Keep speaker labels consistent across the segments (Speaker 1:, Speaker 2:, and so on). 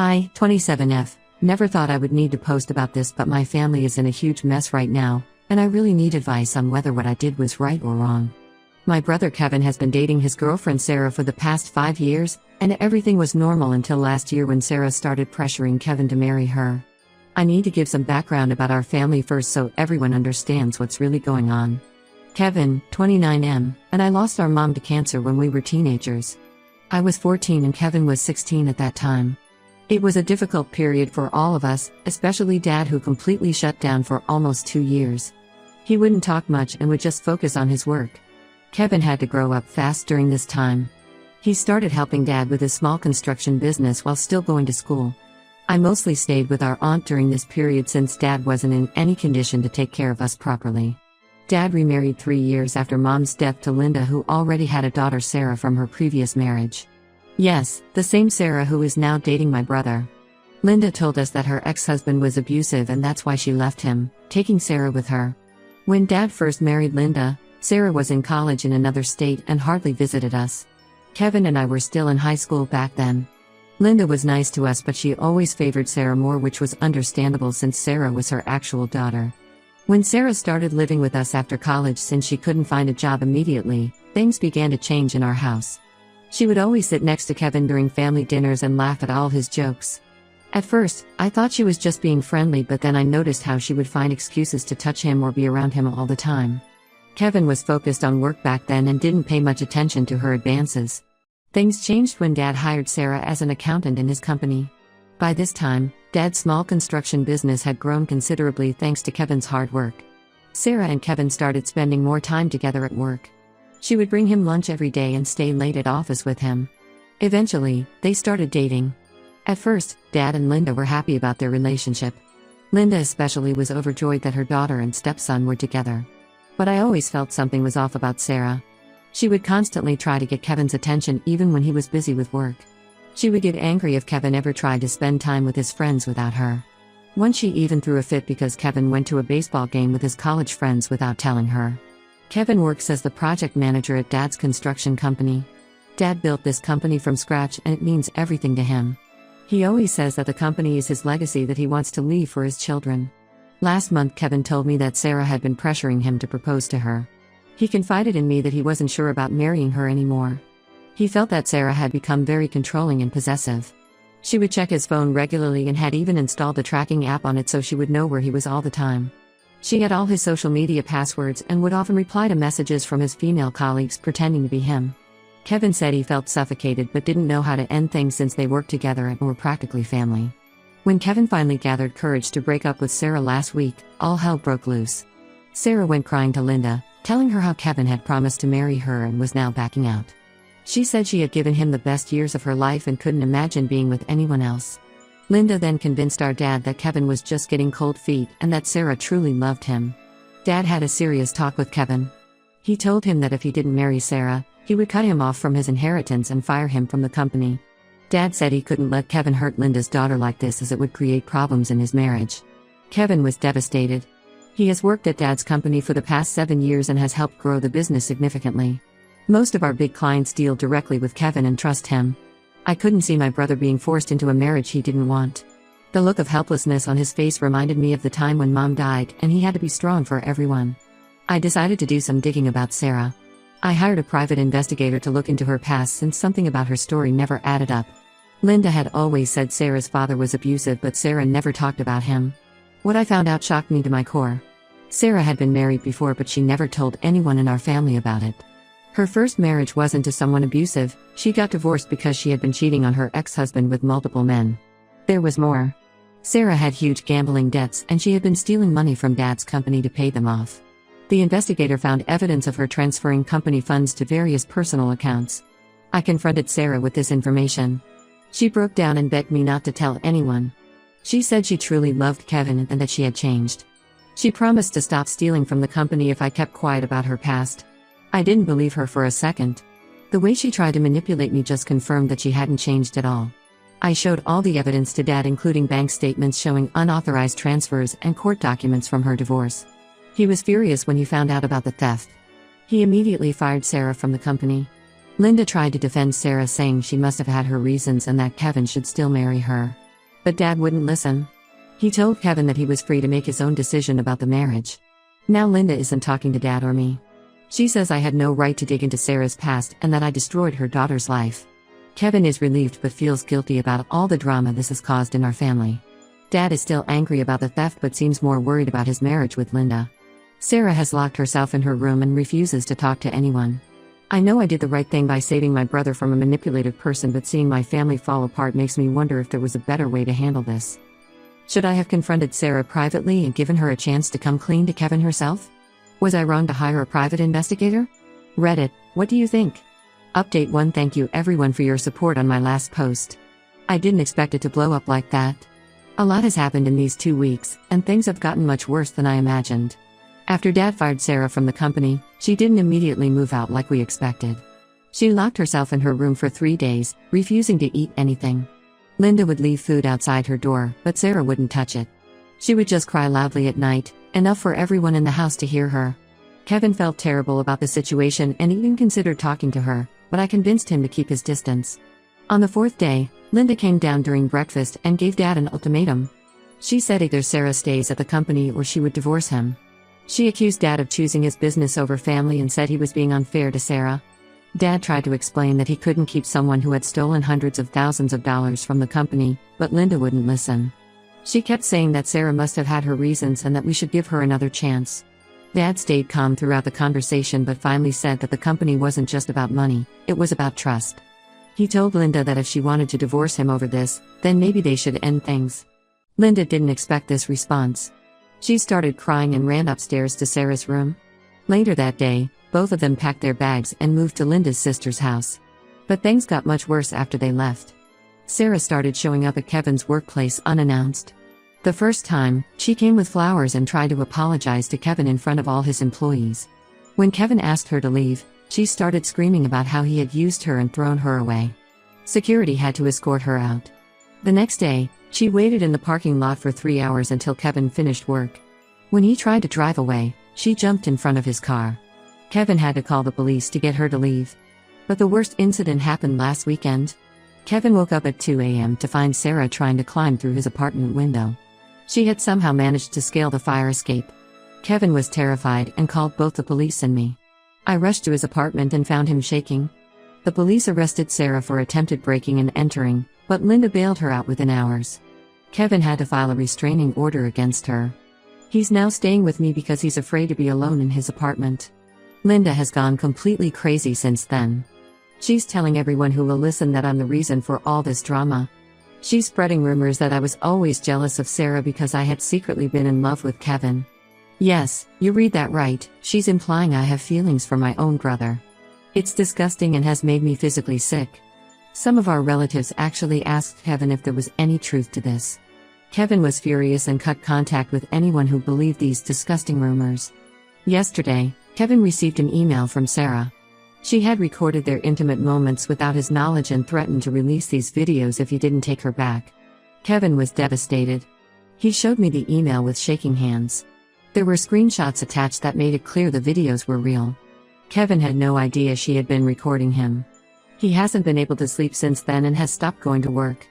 Speaker 1: I, 27F, never thought I would need to post about this, but my family is in a huge mess right now, and I really need advice on whether what I did was right or wrong. My brother Kevin has been dating his girlfriend Sarah for the past 5 years, and everything was normal until last year when Sarah started pressuring Kevin to marry her. I need to give some background about our family first so everyone understands what's really going on. Kevin, 29M, and I lost our mom to cancer when we were teenagers. I was 14 and Kevin was 16 at that time. It was a difficult period for all of us, especially Dad, who completely shut down for almost 2 years. He wouldn't talk much and would just focus on his work. Kevin had to grow up fast during this time. He started helping Dad with his small construction business while still going to school. I mostly stayed with our aunt during this period since Dad wasn't in any condition to take care of us properly. Dad remarried 3 years after Mom's death to Linda, who already had a daughter Sarah from her previous marriage. Yes, the same Sarah who is now dating my brother. Linda told us that her ex-husband was abusive and that's why she left him, taking Sarah with her. When Dad first married Linda, Sarah was in college in another state and hardly visited us. Kevin and I were still in high school back then. Linda was nice to us, but she always favored Sarah more, which was understandable since Sarah was her actual daughter. When Sarah started living with us after college, since she couldn't find a job immediately, things began to change in our house. She would always sit next to Kevin during family dinners and laugh at all his jokes. At first, I thought she was just being friendly, but then I noticed how she would find excuses to touch him or be around him all the time. Kevin was focused on work back then and didn't pay much attention to her advances. Things changed when Dad hired Sarah as an accountant in his company. By this time, Dad's small construction business had grown considerably thanks to Kevin's hard work. Sarah and Kevin started spending more time together at work. She would bring him lunch every day and stay late at office with him. Eventually, they started dating. At first, Dad and Linda were happy about their relationship. Linda especially was overjoyed that her daughter and stepson were together. But I always felt something was off about Sarah. She would constantly try to get Kevin's attention even when he was busy with work. She would get angry if Kevin ever tried to spend time with his friends without her. Once she even threw a fit because Kevin went to a baseball game with his college friends without telling her. Kevin works as the project manager at Dad's construction company. Dad built this company from scratch and it means everything to him. He always says that the company is his legacy that he wants to leave for his children. Last month Kevin told me that Sarah had been pressuring him to propose to her. He confided in me that he wasn't sure about marrying her anymore. He felt that Sarah had become very controlling and possessive. She would check his phone regularly and had even installed a tracking app on it so she would know where he was all the time. She had all his social media passwords and would often reply to messages from his female colleagues pretending to be him. Kevin said he felt suffocated but didn't know how to end things since they worked together and were practically family. When Kevin finally gathered courage to break up with Sarah last week, all hell broke loose. Sarah went crying to Linda, telling her how Kevin had promised to marry her and was now backing out. She said she had given him the best years of her life and couldn't imagine being with anyone else. Linda then convinced our dad that Kevin was just getting cold feet and that Sarah truly loved him. Dad had a serious talk with Kevin. He told him that if he didn't marry Sarah, he would cut him off from his inheritance and fire him from the company. Dad said he couldn't let Kevin hurt Linda's daughter like this as it would create problems in his marriage. Kevin was devastated. He has worked at Dad's company for the past 7 years and has helped grow the business significantly. Most of our big clients deal directly with Kevin and trust him. I couldn't see my brother being forced into a marriage he didn't want. The look of helplessness on his face reminded me of the time when Mom died and he had to be strong for everyone. I decided to do some digging about Sarah. I hired a private investigator to look into her past since something about her story never added up. Linda had always said Sarah's father was abusive, but Sarah never talked about him. What I found out shocked me to my core. Sarah had been married before, but she never told anyone in our family about it. Her first marriage wasn't to someone abusive. She got divorced because she had been cheating on her ex-husband with multiple men. There was more. Sarah had huge gambling debts and she had been stealing money from Dad's company to pay them off. The investigator found evidence of her transferring company funds to various personal accounts. I confronted Sarah with this information. She broke down and begged me not to tell anyone. She said she truly loved Kevin and that she had changed. She promised to stop stealing from the company if I kept quiet about her past. I didn't believe her for a second. The way she tried to manipulate me just confirmed that she hadn't changed at all. I showed all the evidence to Dad, including bank statements showing unauthorized transfers and court documents from her divorce. He was furious when he found out about the theft. He immediately fired Sarah from the company. Linda tried to defend Sarah, saying she must have had her reasons and that Kevin should still marry her. But Dad wouldn't listen. He told Kevin that he was free to make his own decision about the marriage. Now Linda isn't talking to Dad or me. She says I had no right to dig into Sarah's past and that I destroyed her daughter's life. Kevin is relieved but feels guilty about all the drama this has caused in our family. Dad is still angry about the theft but seems more worried about his marriage with Linda. Sarah has locked herself in her room and refuses to talk to anyone. I know I did the right thing by saving my brother from a manipulative person, but seeing my family fall apart makes me wonder if there was a better way to handle this. Should I have confronted Sarah privately and given her a chance to come clean to Kevin herself? Was I wrong to hire a private investigator? Reddit, what do you think? Update 1. Thank you everyone for your support on my last post. I didn't expect it to blow up like that. A lot has happened in these 2 weeks, and things have gotten much worse than I imagined. After Dad fired Sarah from the company, she didn't immediately move out like we expected. She locked herself in her room for 3 days, refusing to eat anything. Linda would leave food outside her door, but Sarah wouldn't touch it. She would just cry loudly at night, enough for everyone in the house to hear her. Kevin felt terrible about the situation and even considered talking to her, but I convinced him to keep his distance. On the 4th day, Linda came down during breakfast and gave Dad an ultimatum. She said either Sarah stays at the company or she would divorce him. She accused Dad of choosing his business over family and said he was being unfair to Sarah. Dad tried to explain that he couldn't keep someone who had stolen hundreds of thousands of dollars from the company, but Linda wouldn't listen. She kept saying that Sarah must have had her reasons and that we should give her another chance. Dad stayed calm throughout the conversation but finally said that the company wasn't just about money, it was about trust. He told Linda that if she wanted to divorce him over this, then maybe they should end things. Linda didn't expect this response. She started crying and ran upstairs to Sarah's room. Later that day, both of them packed their bags and moved to Linda's sister's house. But things got much worse after they left. Sarah started showing up at Kevin's workplace unannounced. The first time, she came with flowers and tried to apologize to Kevin in front of all his employees. When Kevin asked her to leave, she started screaming about how he had used her and thrown her away. Security had to escort her out. The next day, she waited in the parking lot for 3 hours until Kevin finished work. When he tried to drive away, she jumped in front of his car. Kevin had to call the police to get her to leave. But the worst incident happened last weekend. Kevin woke up at 2 a.m. to find Sarah trying to climb through his apartment window. She had somehow managed to scale the fire escape. Kevin was terrified and called both the police and me. I rushed to his apartment and found him shaking. The police arrested Sarah for attempted breaking and entering, but Linda bailed her out within hours. Kevin had to file a restraining order against her. He's now staying with me because he's afraid to be alone in his apartment. Linda has gone completely crazy since then. She's telling everyone who will listen that I'm the reason for all this drama. She's spreading rumors that I was always jealous of Sarah because I had secretly been in love with Kevin. Yes, you read that right, she's implying I have feelings for my own brother. It's disgusting and has made me physically sick. Some of our relatives actually asked Kevin if there was any truth to this. Kevin was furious and cut contact with anyone who believed these disgusting rumors. Yesterday, Kevin received an email from Sarah. She had recorded their intimate moments without his knowledge and threatened to release these videos if he didn't take her back. Kevin was devastated. He showed me the email with shaking hands. There were screenshots attached that made it clear the videos were real. Kevin had no idea she had been recording him. He hasn't been able to sleep since then and has stopped going to work.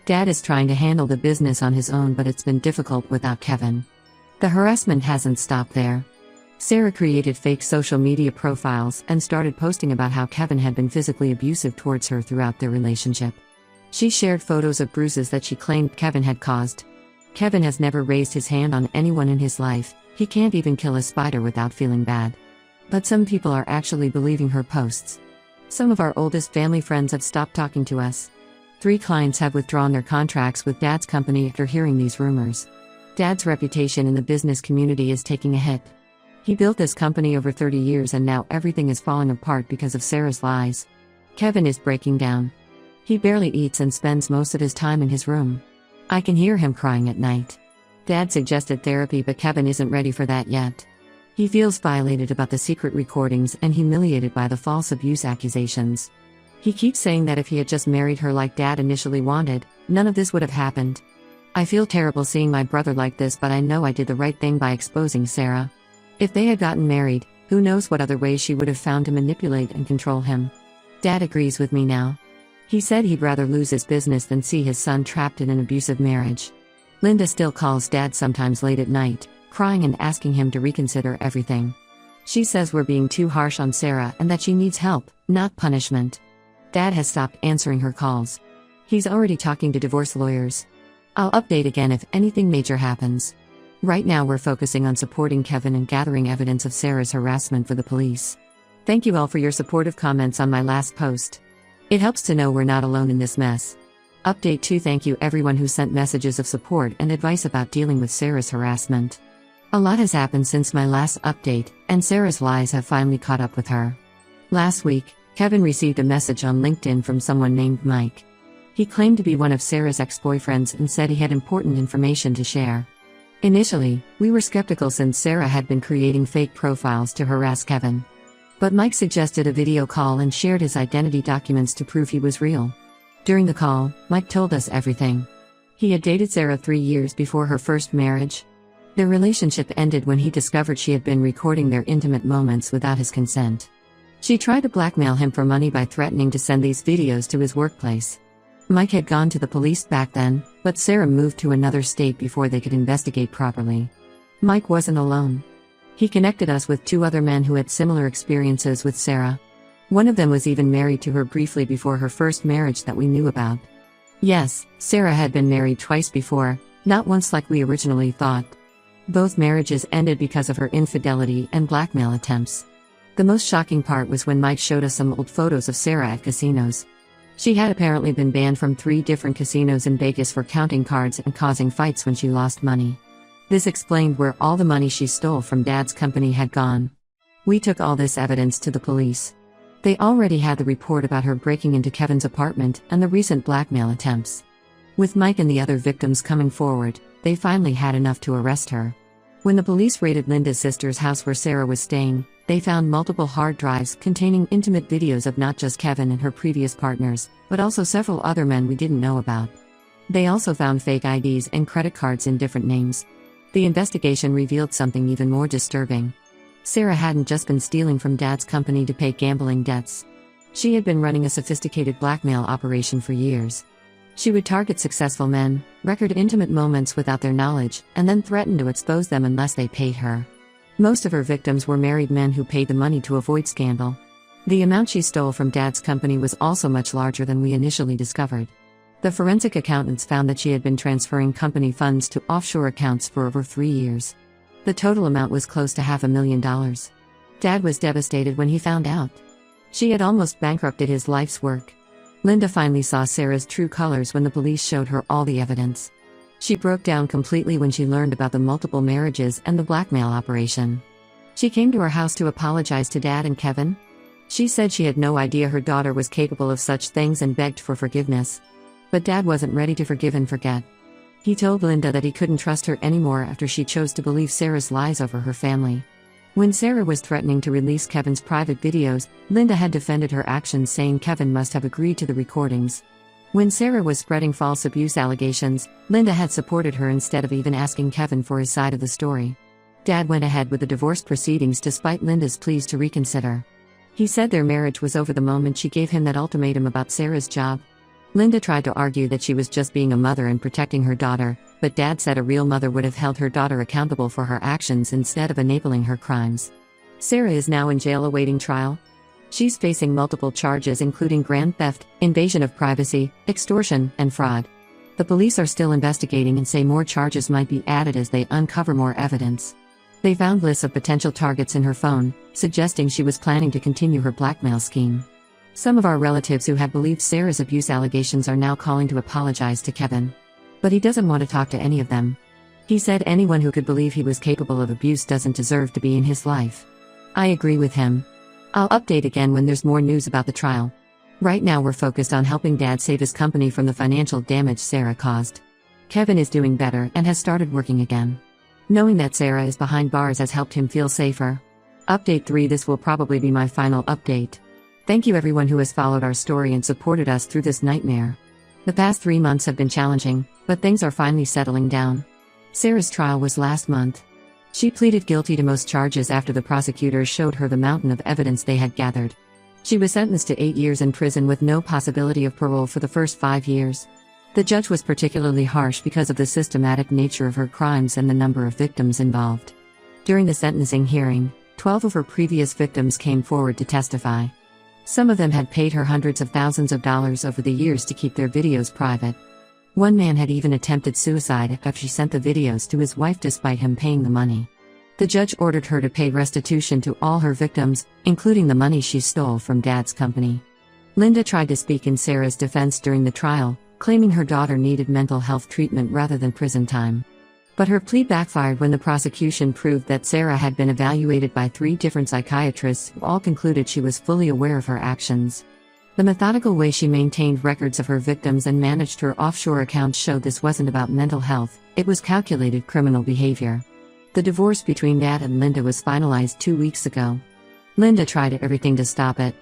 Speaker 1: Dad is trying to handle the business on his own, but it's been difficult without Kevin. The harassment hasn't stopped there. Sarah created fake social media profiles and started posting about how Kevin had been physically abusive towards her throughout their relationship. She shared photos of bruises that she claimed Kevin had caused. Kevin has never raised his hand on anyone in his life, he can't even kill a spider without feeling bad. But some people are actually believing her posts. Some of our oldest family friends have stopped talking to us. 3 clients have withdrawn their contracts with Dad's company after hearing these rumors. Dad's reputation in the business community is taking a hit. He built this company over 30 years and now everything is falling apart because of Sarah's lies. Kevin is breaking down. He barely eats and spends most of his time in his room. I can hear him crying at night. Dad suggested therapy, but Kevin isn't ready for that yet. He feels violated about the secret recordings and humiliated by the false abuse accusations. He keeps saying that if he had just married her like Dad initially wanted, none of this would have happened. I feel terrible seeing my brother like this, but I know I did the right thing by exposing Sarah. If they had gotten married, who knows what other ways she would have found to manipulate and control him. Dad agrees with me now. He said he'd rather lose his business than see his son trapped in an abusive marriage. Linda still calls Dad sometimes late at night, crying and asking him to reconsider everything. She says we're being too harsh on Sarah and that she needs help, not punishment. Dad has stopped answering her calls. He's already talking to divorce lawyers. I'll update again if anything major happens. Right now we're focusing on supporting Kevin and gathering evidence of Sarah's harassment for the police. Thank you all for your supportive comments on my last post. It helps to know we're not alone in this mess. Update 2. Thank you everyone who sent messages of support and advice about dealing with Sarah's harassment. A lot has happened since my last update, and Sarah's lies have finally caught up with her. Last week, Kevin received a message on LinkedIn from someone named Mike. He claimed to be one of Sarah's ex-boyfriends and said he had important information to share. Initially, we were skeptical since Sarah had been creating fake profiles to harass Kevin. But Mike suggested a video call and shared his identity documents to prove he was real. During the call, Mike told us everything. He had dated Sarah 3 years before her first marriage. Their relationship ended when he discovered she had been recording their intimate moments without his consent. She tried to blackmail him for money by threatening to send these videos to his workplace. Mike had gone to the police back then, but Sarah moved to another state before they could investigate properly. Mike wasn't alone. He connected us with 2 other men who had similar experiences with Sarah. One of them was even married to her briefly before her first marriage that we knew about. Yes, Sarah had been married twice before, not once like we originally thought. Both marriages ended because of her infidelity and blackmail attempts. The most shocking part was when Mike showed us some old photos of Sarah at casinos. She had apparently been banned from 3 different casinos in Vegas for counting cards and causing fights when she lost money. This explained where all the money she stole from Dad's company had gone. We took all this evidence to the police. They already had the report about her breaking into Kevin's apartment and the recent blackmail attempts. With Mike and the other victims coming forward, they finally had enough to arrest her. When the police raided Linda's sister's house where Sarah was staying, they found multiple hard drives containing intimate videos of not just Kevin and her previous partners, but also several other men we didn't know about. They also found fake IDs and credit cards in different names. The investigation revealed something even more disturbing. Sarah hadn't just been stealing from Dad's company to pay gambling debts. She had been running a sophisticated blackmail operation for years. She would target successful men, record intimate moments without their knowledge, and then threaten to expose them unless they paid her. Most of her victims were married men who paid the money to avoid scandal. The amount she stole from Dad's company was also much larger than we initially discovered. The forensic accountants found that she had been transferring company funds to offshore accounts for over 3 years. The total amount was close to $500,000. Dad was devastated when he found out. She had almost bankrupted his life's work. Linda finally saw Sarah's true colors when the police showed her all the evidence. She broke down completely when she learned about the multiple marriages and the blackmail operation. She came to our house to apologize to Dad and Kevin. She said she had no idea her daughter was capable of such things and begged for forgiveness. But Dad wasn't ready to forgive and forget. He told Linda that he couldn't trust her anymore after she chose to believe Sarah's lies over her family. When Sarah was threatening to release Kevin's private videos, Linda had defended her actions, saying Kevin must have agreed to the recordings. When Sarah was spreading false abuse allegations, Linda had supported her instead of even asking Kevin for his side of the story. Dad went ahead with the divorce proceedings despite Linda's pleas to reconsider. He said their marriage was over the moment she gave him that ultimatum about Sarah's job. Linda tried to argue that she was just being a mother and protecting her daughter, but Dad said a real mother would have held her daughter accountable for her actions instead of enabling her crimes. Sarah is now in jail awaiting trial. She's facing multiple charges including grand theft, invasion of privacy, extortion, and fraud. The police are still investigating and say more charges might be added as they uncover more evidence. They found lists of potential targets in her phone, suggesting she was planning to continue her blackmail scheme. Some of our relatives who had believed Sarah's abuse allegations are now calling to apologize to Kevin. But he doesn't want to talk to any of them. He said anyone who could believe he was capable of abuse doesn't deserve to be in his life. I agree with him. I'll update again when there's more news about the trial. Right now we're focused on helping Dad save his company from the financial damage Sarah caused. Kevin is doing better and has started working again. Knowing that Sarah is behind bars has helped him feel safer. Update 3. This will probably be my final update. Thank you everyone who has followed our story and supported us through this nightmare. The past 3 months have been challenging, but things are finally settling down. Sarah's trial was last month. She pleaded guilty to most charges after the prosecutors showed her the mountain of evidence they had gathered. She was sentenced to 8 years in prison with no possibility of parole for the first 5 years. The judge was particularly harsh because of the systematic nature of her crimes and the number of victims involved. During the sentencing hearing, 12 of her previous victims came forward to testify. Some of them had paid her hundreds of thousands of dollars over the years to keep their videos private. One man had even attempted suicide after she sent the videos to his wife despite him paying the money. The judge ordered her to pay restitution to all her victims, including the money she stole from Dad's company. Linda tried to speak in Sarah's defense during the trial, claiming her daughter needed mental health treatment rather than prison time. But her plea backfired when the prosecution proved that Sarah had been evaluated by 3 different psychiatrists who all concluded she was fully aware of her actions. The methodical way she maintained records of her victims and managed her offshore accounts showed this wasn't about mental health, it was calculated criminal behavior. The divorce between Dad and Linda was finalized 2 weeks ago. Linda tried everything to stop it.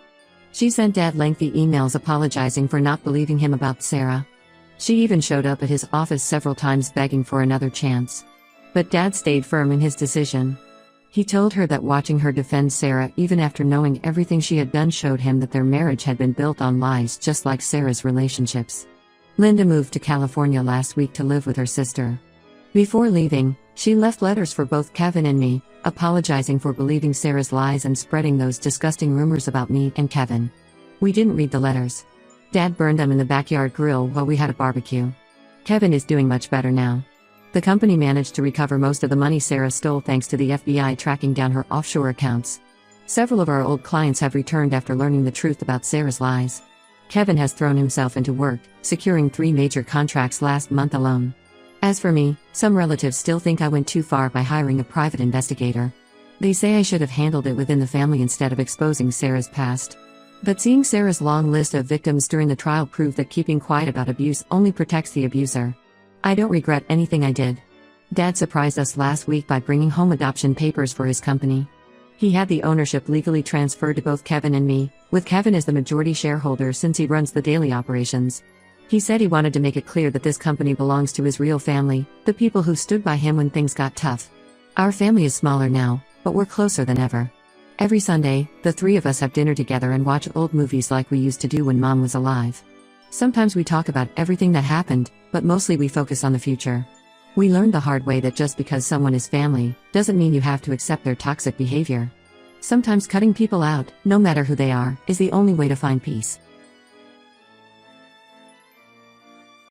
Speaker 1: She sent Dad lengthy emails apologizing for not believing him about Sarah. She even showed up at his office several times begging for another chance. But Dad stayed firm in his decision. He told her that watching her defend Sarah even after knowing everything she had done showed him that their marriage had been built on lies just like Sarah's relationships. Linda moved to California last week to live with her sister. Before leaving, she left letters for both Kevin and me, apologizing for believing Sarah's lies and spreading those disgusting rumors about me and Kevin. We didn't read the letters. Dad burned them in the backyard grill while we had a barbecue. Kevin is doing much better now. The company managed to recover most of the money Sarah stole thanks to the FBI tracking down her offshore accounts. Several of our old clients have returned after learning the truth about Sarah's lies. Kevin has thrown himself into work, securing 3 major contracts last month alone. As for me, some relatives still think I went too far by hiring a private investigator. They say I should have handled it within the family instead of exposing Sarah's past. But seeing Sarah's long list of victims during the trial proved that keeping quiet about abuse only protects the abuser. I don't regret anything I did. Dad surprised us last week by bringing home adoption papers for his company. He had the ownership legally transferred to both Kevin and me, with Kevin as the majority shareholder since he runs the daily operations. He said he wanted to make it clear that this company belongs to his real family, the people who stood by him when things got tough. Our family is smaller now, but we're closer than ever. Every Sunday, the 3 of us have dinner together and watch old movies like we used to do when Mom was alive. Sometimes we talk about everything that happened, but mostly we focus on the future. We learned the hard way that just because someone is family, doesn't mean you have to accept their toxic behavior. Sometimes cutting people out, no matter who they are, is the only way to find peace.